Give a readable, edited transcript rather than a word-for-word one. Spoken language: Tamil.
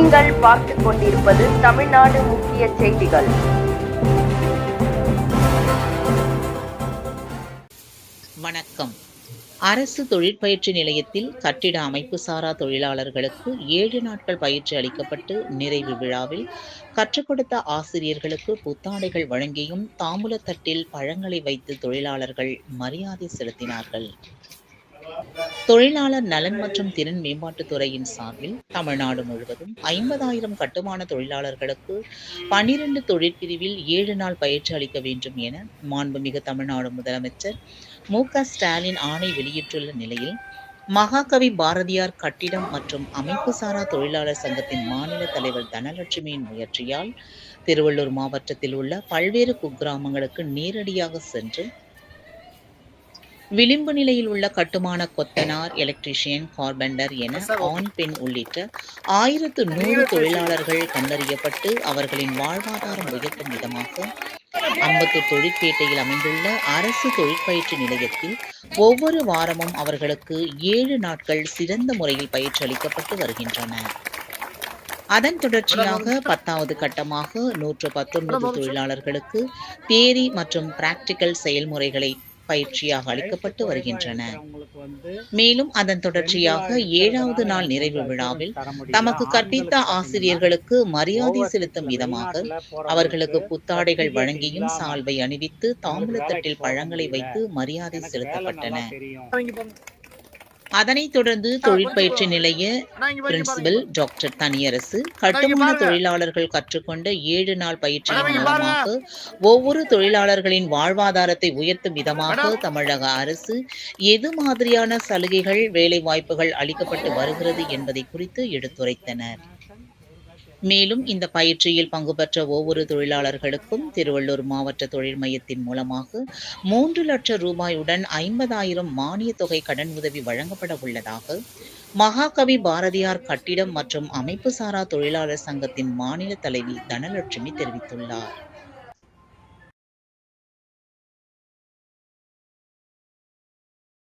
நீங்கள் பார்த்துக் கொண்டிருப்பது தமிழ்நாடு முக்கிய செய்திகள். வணக்கம். அரசு தொழிற்பயிற்சி நிலையத்தில் கட்டிட அமைப்பு சாரா தொழிலாளர்களுக்கு 7 நாட்கள் பயிற்சி அளிக்கப்பட்டு நிறைவு விழாவில் கற்றுக் கொடுத்த ஆசிரியர்களுக்கு புத்தாடைகள் வழங்கியும் தாம்பூலத்தட்டில் பழங்களை வைத்து தொழிலாளர்கள் மரியாதை செலுத்தினார்கள். தொழிலாளர் நலன் மற்றும் திறன் மேம்பாட்டுத் துறையின் சார்பில் தமிழ்நாடு முழுவதும் 50,000 கட்டுமான தொழிலாளர்களுக்கு 12 தொழிற்பிரிவில் 7 நாள் பயிற்சி அளிக்க வேண்டும் என மாண்புமிகு தமிழ்நாடு முதலமைச்சர் மு.க.ஸ்டாலின் ஆணை வெளியிட்டுள்ள நிலையில், மகாகவி பாரதியார் கட்டிடம் மற்றும் அமைப்பு சாரா தொழிலாளர் சங்கத்தின் மாநில தலைவர் தனலட்சுமியின் முயற்சியால் திருவள்ளூர் மாவட்டத்தில் உள்ள பல்வேறு குக்கிராமங்களுக்கு நேரடியாக சென்று விளிம்பு நிலையில் உள்ள கட்டுமான கொத்தனார், எலக்ட்ரீஷியன், கார்பெண்டர் என ஆண், பெண் உள்ளிட்ட 1100 தொழிலாளர்கள் கண்டறியப்பட்டு அவர்களின் வாழ்வாதாரம் உயர்த்தும் விதமாக அம்பத்தூர் தொழிற்பேட்டையில் அமைந்துள்ள அரசு தொழிற்பயிற்சி நிலையத்தில் ஒவ்வொரு வாரமும் அவர்களுக்கு 7 நாட்கள் சிறந்த முறையில் பயிற்சி அளிக்கப்பட்டு வருகின்றன. அதன் தொடர்ச்சியாக 10வது கட்டமாக 119 தொழிலாளர்களுக்கு தியரி மற்றும் பிராக்டிகல் செயல்முறைகளை பயிற்சியாக அளிக்கப்பட்டு வருகின்றன. மேலும் அதன் தொடர்ச்சியாக 7வது நாள் நிறைவு விழாவில் தமக்கு கற்பித்த ஆசிரியர்களுக்கு மரியாதை செலுத்தும் விதமாக அவர்களுக்கு புத்தாடைகள் வழங்கியும் சால்வை அணிவித்து தாம்பூலத்தட்டில் பழங்களை வைத்து மரியாதை செலுத்தப்பட்டன. அதனைத் தொடர்ந்து தொழிற்பயிற்சி நிலைய பிரின்சிபல் டாக்டர் தனியரசு கட்டுமான தொழிலாளர்கள் கற்றுக்கொண்ட 7 நாள் பயிற்சியின் மூலமாக ஒவ்வொரு தொழிலாளர்களின் வாழ்வாதாரத்தை உயர்த்தும் விதமாக தமிழக அரசு எது மாதிரியான சலுகைகள், வேலை வாய்ப்புகள் அளிக்கப்பட்டு வருகிறது என்பதை குறித்து எடுத்துரைத்தனர். மேலும் இந்த பயிற்சியில் பங்கு பெற்ற ஒவ்வொரு தொழிலாளர்களுக்கும் திருவள்ளூர் மாவட்ட தொழில் மையத்தின் மூலமாக 3 லட்சம் ரூபாயுடன் 50,000 மானிய தொகை கடன் உதவி வழங்கப்பட உள்ளதாக மகாகவி பாரதியார் கட்டிடம் மற்றும் அமைப்பு சாரா தொழிலாளர் சங்கத்தின் மாநில தலைவி தனலட்சுமி தெரிவித்துள்ளார்.